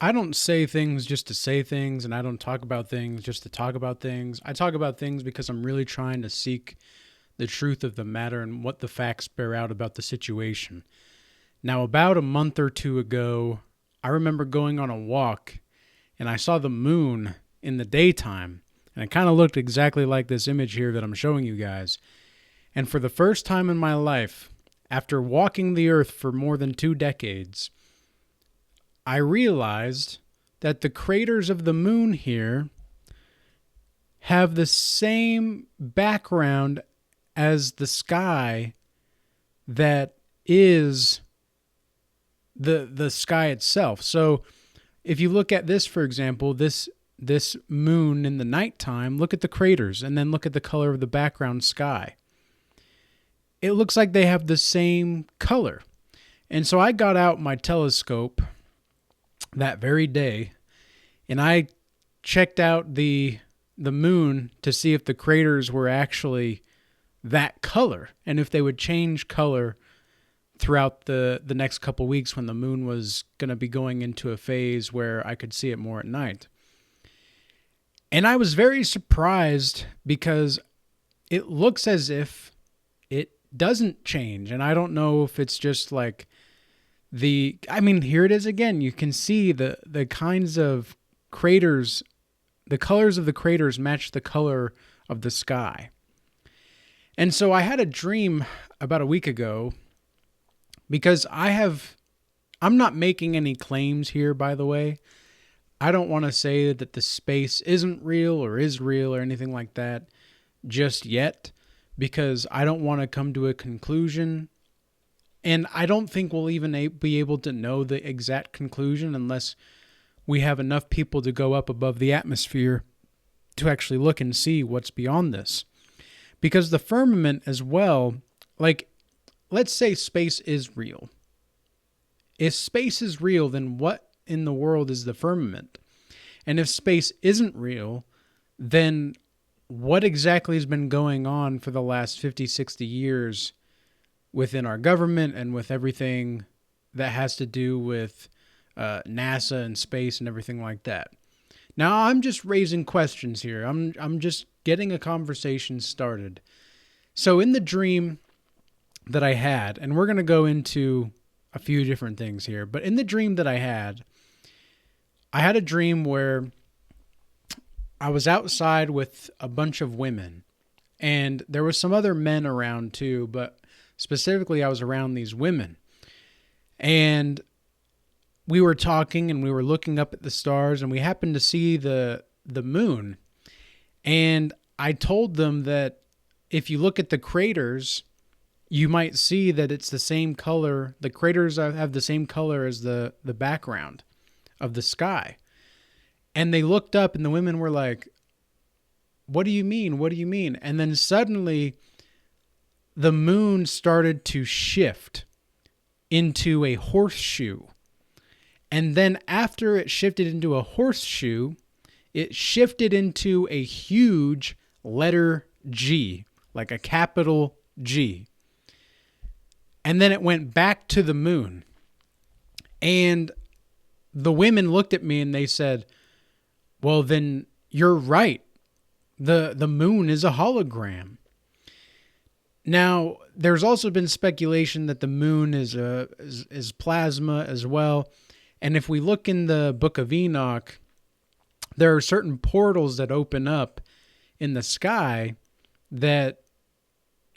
I don't say things just to say things, and I don't talk about things just to talk about things. I talk about things because I'm really trying to seek the truth of the matter and what the facts bear out about the situation. Now, about a month or two ago, I remember going on a walk and I saw the moon in the daytime, and it kind of looked exactly like this image here that I'm showing you guys. And for the first time in my life, after walking the earth for more than 2 decades, I realized that the craters of the moon here have the same background as the sky that is the sky itself. So if you look at this, for example, this moon in the nighttime, look at the craters and then look at the color of the background sky. It looks like they have the same color. And so I got out my telescope that very day and I checked out the moon to see if the craters were actually that color and if they would change color throughout the next couple weeks when the moon was going to be going into a phase where I could see it more at night. And I was very surprised because it looks as if it doesn't change. And I don't know if it's just like here it is again. You can see the kinds of craters, the colors of the craters match the color of the sky. And so I had a dream about a week ago because I'm not making any claims here, by the way. I don't want to say that the space isn't real or is real or anything like that just yet, because I don't want to come to a conclusion. And I don't think we'll even be able to know the exact conclusion unless we have enough people to go up above the atmosphere to actually look and see what's beyond this. Because the firmament as well, like, let's say space is real. If space is real, then what in the world is the firmament? And if space isn't real, then what exactly has been going on for the last 50, 60 years within our government and with everything that has to do with NASA and space and everything like that? Now, I'm just raising questions here. I'm just getting a conversation started. So in the dream that I had, and we're going to go into a few different things here, but in the dream that I had a dream where I was outside with a bunch of women, and there was some other men around too, but specifically I was around these women. And we were talking and we were looking up at the stars, and we happened to see the moon. And I told them that if you look at the craters, you might see that it's the same color. The craters have the same color as the background of the sky. And they looked up and the women were like, "What do you mean? What do you mean?" And then suddenly the moon started to shift into a horseshoe. And then after it shifted into a horseshoe, it shifted into a huge letter G, like a capital G. And then it went back to the moon. And the women looked at me and they said, "Well, then you're right. The moon is a hologram." Now, there's also been speculation that the moon is plasma as well. And if we look in the Book of Enoch, there are certain portals that open up in the sky that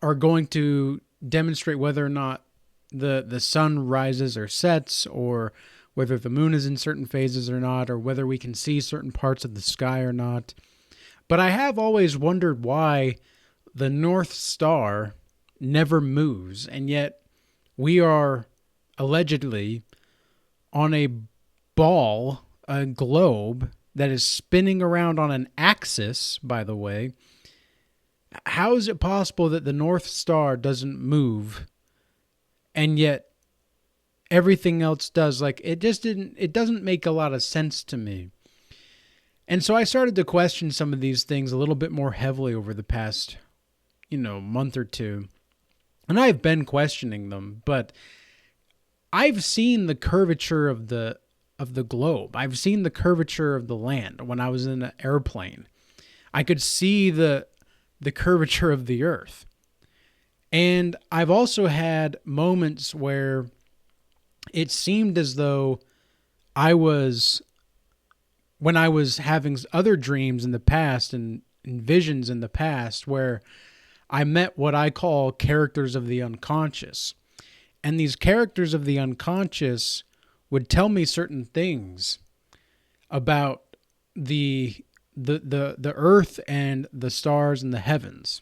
are going to demonstrate whether or not the sun rises or sets, or whether the moon is in certain phases or not, or whether we can see certain parts of the sky or not. But I have always wondered why the North Star never moves, and yet we are allegedly on a ball, a globe, that is spinning around on an axis, by the way. How is it possible that the North Star doesn't move, and yet everything else does? Like, it doesn't make a lot of sense to me. And so I started to question some of these things a little bit more heavily over the past, month or two. And I've been questioning them, but I've seen the curvature of the of the globe. I've seen the curvature of the land when I was in an airplane. I could see the curvature of the earth. And I've also had moments where it seemed as though when I was having other dreams in the past and visions in the past, where I met what I call characters of the unconscious. And these characters of the unconscious would tell me certain things about the earth and the stars and the heavens.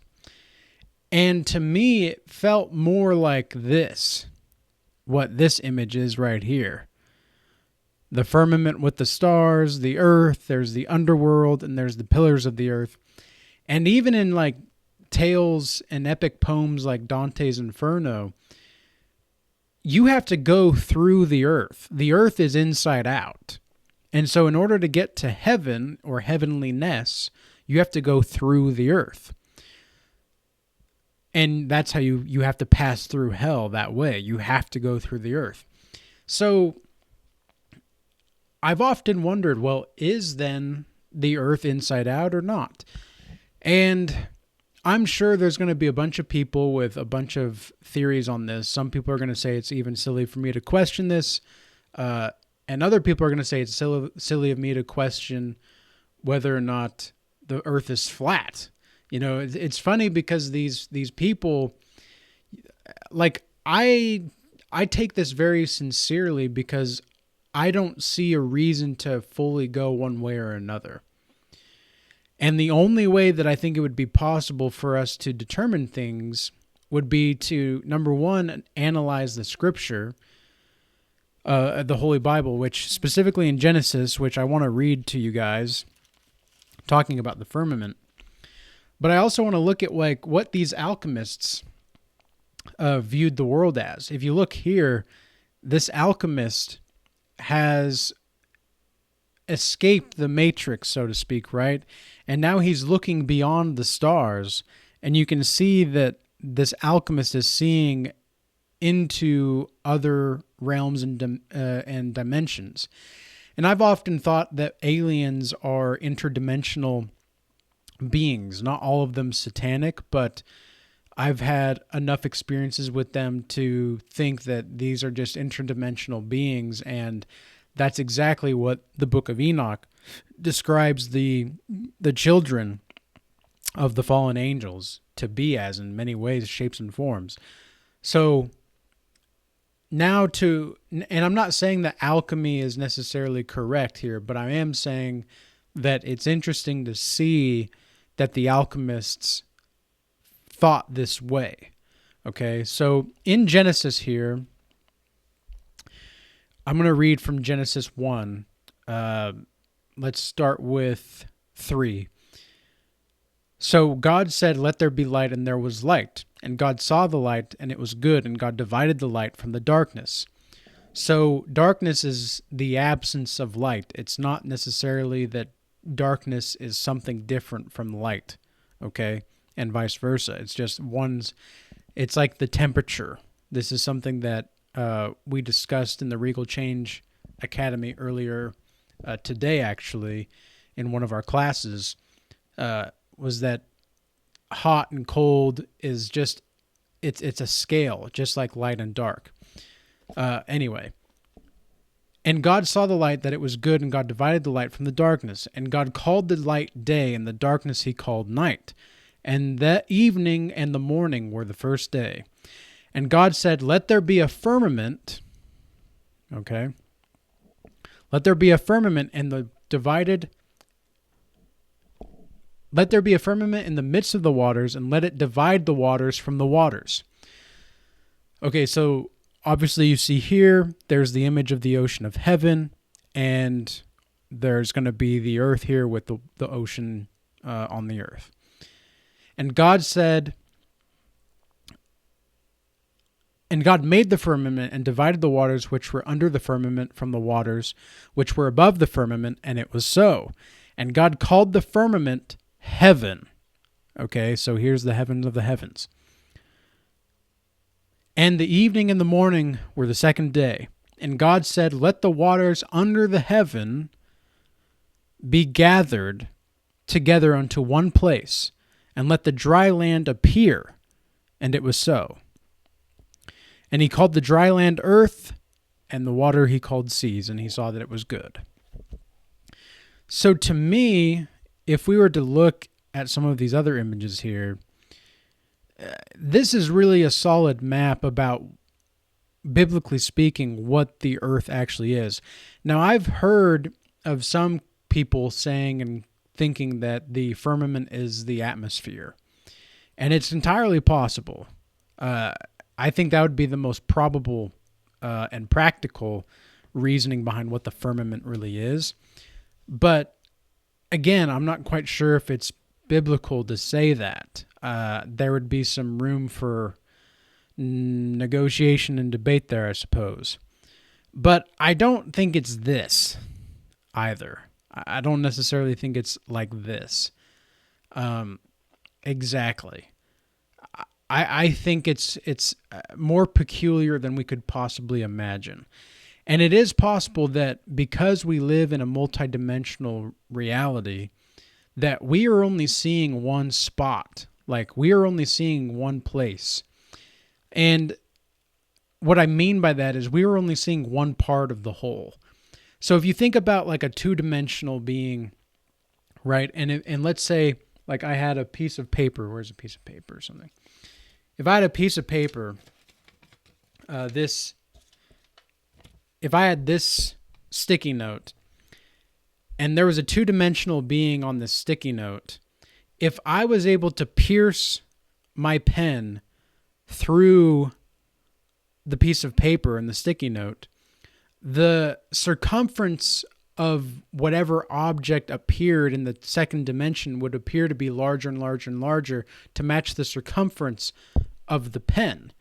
And to me, it felt more like this, what this image is right here. The firmament with the stars, the earth, there's the underworld, and there's the pillars of the earth. And even in like tales and epic poems like Dante's Inferno, you have to go through the earth. The earth is inside out. And so in order to get to heaven or heavenliness, you have to go through the earth. And that's how you have to pass through hell that way. You have to go through the earth. So I've often wondered, well, is then the earth inside out or not? And I'm sure there's going to be a bunch of people with a bunch of theories on this. Some people are going to say it's even silly for me to question this. And other people are going to say it's silly of me to question whether or not the earth is flat. You know, it's funny because these people, like, I take this very sincerely because I don't see a reason to fully go one way or another. And the only way that I think it would be possible for us to determine things would be to, number one, analyze the scripture, the Holy Bible, which specifically in Genesis, which I want to read to you guys, talking about the firmament. But I also want to look at like what these alchemists viewed the world as. If you look here, this alchemist has escaped the matrix, so to speak, right? And now he's looking beyond the stars, and you can see that this alchemist is seeing into other realms and dimensions. And I've often thought that aliens are interdimensional beings, not all of them satanic, but I've had enough experiences with them to think that these are just interdimensional beings, and that's exactly what the Book of Enoch describes the children of the fallen angels to be as in many ways, shapes, and forms. So now and I'm not saying that alchemy is necessarily correct here, but I am saying that it's interesting to see that the alchemists thought this way. Okay, so in Genesis here, I'm going to read from Genesis 1. Let's start with 3. So God said, "Let there be light," and there was light. And God saw the light, and it was good, and God divided the light from the darkness. So darkness is the absence of light. It's not necessarily that darkness is something different from light, okay? And vice versa. It's just it's like the temperature. This is something that we discussed in the Regal Change Academy earlier today, actually, in one of our classes, was that hot and cold is just, it's a scale, just like light and dark. Anyway. And God saw the light, that it was good, and God divided the light from the darkness. And God called the light day, and the darkness he called night. And the evening and the morning were the first day. And God said, "Let there be a firmament." Okay. "Let there be a firmament in the midst of the waters, and let it divide the waters from the waters." Okay, so obviously you see here, there's the image of the ocean of heaven, and there's going to be the earth here with the ocean on the earth. And God said, "And God made the firmament and divided the waters which were under the firmament from the waters which were above the firmament, and it was so. And God called the firmament heaven." Okay, so here's the heavens of the heavens. "And the evening and the morning were the second day. And God said, "Let the waters under the heaven be gathered together unto one place, and let the dry land appear." And it was so. And he called the dry land earth, and the water he called seas, and he saw that it was good. So to me, if we were to look at some of these other images here, this is really a solid map about, biblically speaking, what the earth actually is. Now, I've heard of some people saying and thinking that the firmament is the atmosphere, and it's entirely possible. I think that would be the most probable and practical reasoning behind what the firmament really is. But again, I'm not quite sure if it's biblical to say that. There would be some room for negotiation and debate there, I suppose. But I don't think it's this either. I don't necessarily think it's like this. Exactly. I think it's more peculiar than we could possibly imagine. And it is possible that because we live in a multidimensional reality, that we are only seeing one spot. Like, we are only seeing one place. And what I mean by that is we are only seeing one part of the whole. So if you think about like a two-dimensional being, right? And let's say like I had a piece of paper. Where's a piece of paper or something? If I had a piece of paper, if I had this sticky note and there was a two-dimensional being on this sticky note, if I was able to pierce my pen through the piece of paper and the sticky note, the circumference of whatever object appeared in the second dimension would appear to be larger and larger and larger to match the circumference of the pen,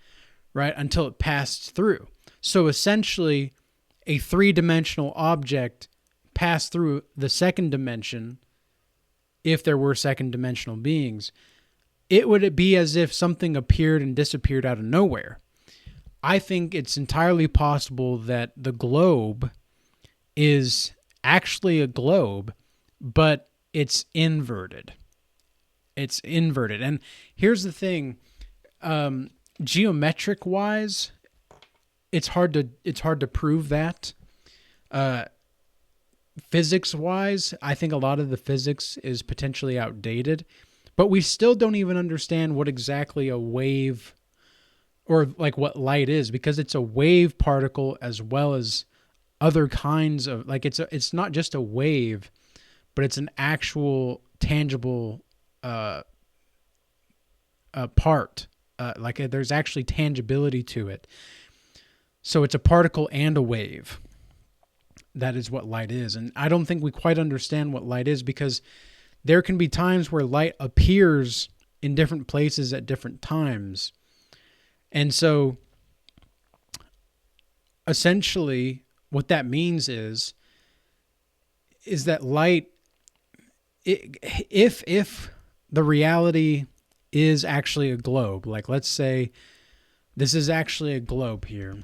right, until it passed through. So essentially, a three-dimensional object passed through the second dimension, if there were second-dimensional beings. It would be as if something appeared and disappeared out of nowhere. I think it's entirely possible that the globe is actually a globe, but it's inverted. It's inverted. And here's the thing. Geometric wise, it's hard to prove that. Physics wise, I think a lot of the physics is potentially outdated, but we still don't even understand what exactly a wave or like what light is, because it's a wave particle as well as other kinds of, like, it's not just a wave, but it's an actual tangible part. Like there's actually tangibility to it. So it's a particle and a wave. That is what light is. And I don't think we quite understand what light is, because there can be times where light appears in different places at different times. And so essentially what that means is that light, if the reality is actually a globe, like let's say this is actually a globe here.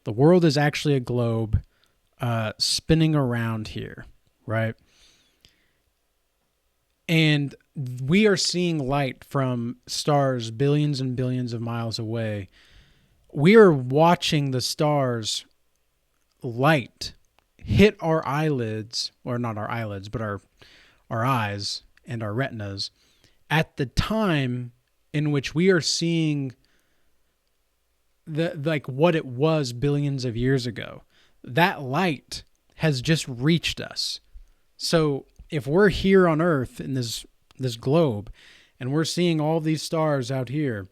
The world is actually a globe spinning around here, right? And we are seeing light from stars billions and billions of miles away. We are watching the stars light hit our eyelids, or not our eyelids, but our eyes and our retinas at the time in which we are seeing like what it was billions of years ago. That light has just reached us. So if we're here on Earth in this globe and we're seeing all these stars out here,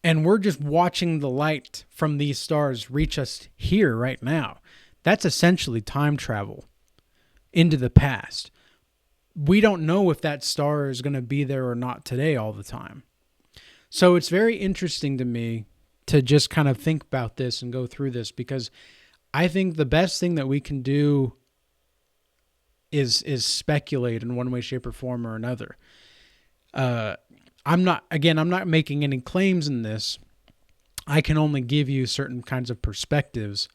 and we're just watching the light from these stars reach us here right now, that's essentially time travel into the past. We don't know if that star is going to be there or not today all the time. So it's very interesting to me to just kind of think about this and go through this, because I think the best thing that we can do is speculate in one way, shape, or form or another. I'm not making any claims in this. I can only give you certain kinds of perspectives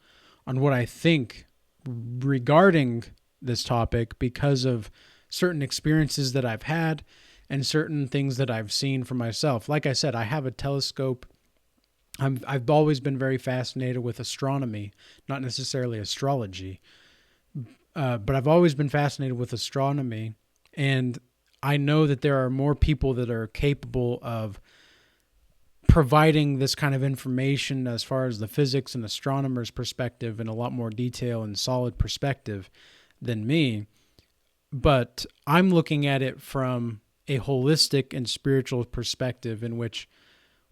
on what I think regarding this topic because of certain experiences that I've had and certain things that I've seen for myself. Like I said, I have a telescope. I've always been very fascinated with astronomy, not necessarily astrology, but I've always been fascinated with astronomy, and I know that there are more people that are capable of providing this kind of information as far as the physics and astronomer's perspective in a lot more detail and solid perspective than me. But I'm looking at it from a holistic and spiritual perspective in which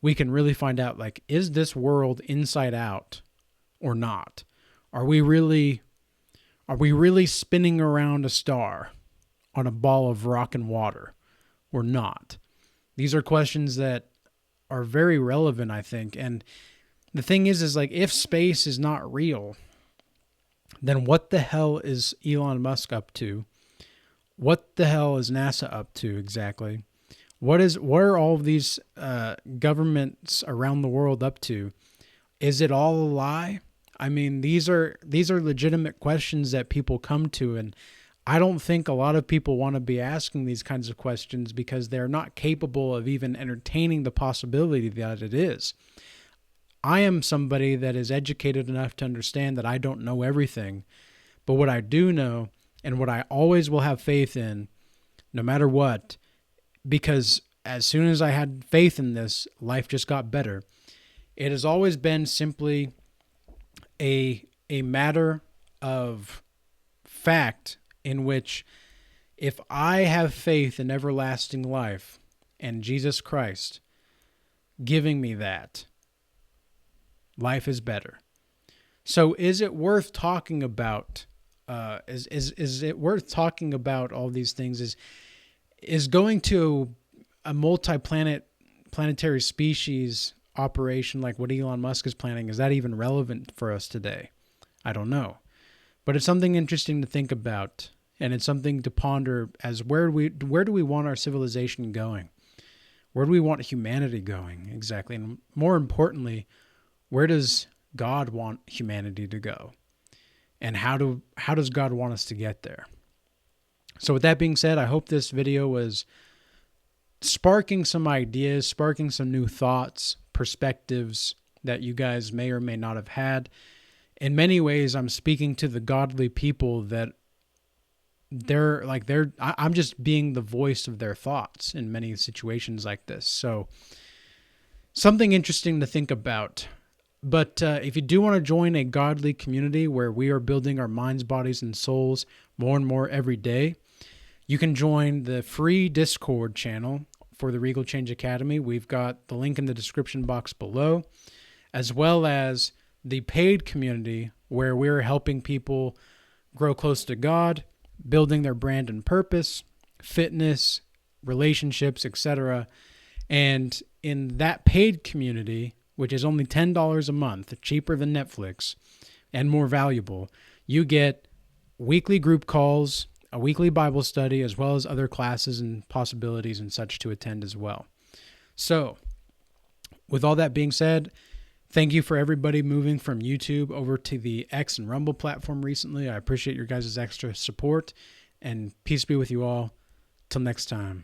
we can really find out, like, is this world inside out or not? Are we really spinning around a star on a ball of rock and water or not? These are questions that are very relevant, I think. And the thing is like, if space is not real, then what the hell is Elon Musk up to? What the hell is NASA up to exactly? What are all of these governments around the world up to? Is it all a lie? I mean, these are legitimate questions that people come to, and I don't think a lot of people want to be asking these kinds of questions because they're not capable of even entertaining the possibility that it is. I am somebody that is educated enough to understand that I don't know everything, but what I do know and what I always will have faith in, no matter what, because as soon as I had faith in this, life just got better. It has always been simply a matter of fact in which if I have faith in everlasting life and Jesus Christ giving me that, life is better. So is it worth talking about? Is it worth talking about all these things? Is going to a planetary species operation like what Elon Musk is planning, is that even relevant for us today? I don't know. But it's something interesting to think about, and it's something to ponder as where do we want our civilization going? Where do we want humanity going exactly? And more importantly, where does God want humanity to go? And how does God want us to get there? So with that being said, I hope this video was sparking some ideas, sparking some new thoughts, perspectives that you guys may or may not have had. In many ways, I'm speaking to the godly people that I'm just being the voice of their thoughts in many situations like this. So something interesting to think about. But if you do want to join a godly community where we are building our minds, bodies, and souls more and more every day, you can join the free Discord channel for the Regal Change Academy. We've got the link in the description box below, as well as the paid community where we're helping people grow close to God, building their brand and purpose, fitness, relationships, etc. And in that paid community, which is only $10 a month, cheaper than Netflix and more valuable, you get weekly group calls, a weekly Bible study, as well as other classes and possibilities and such to attend as well. So, with all that being said, thank you for everybody moving from YouTube over to the X and Rumble platform recently. I appreciate your guys' extra support, and peace be with you all. Till next time.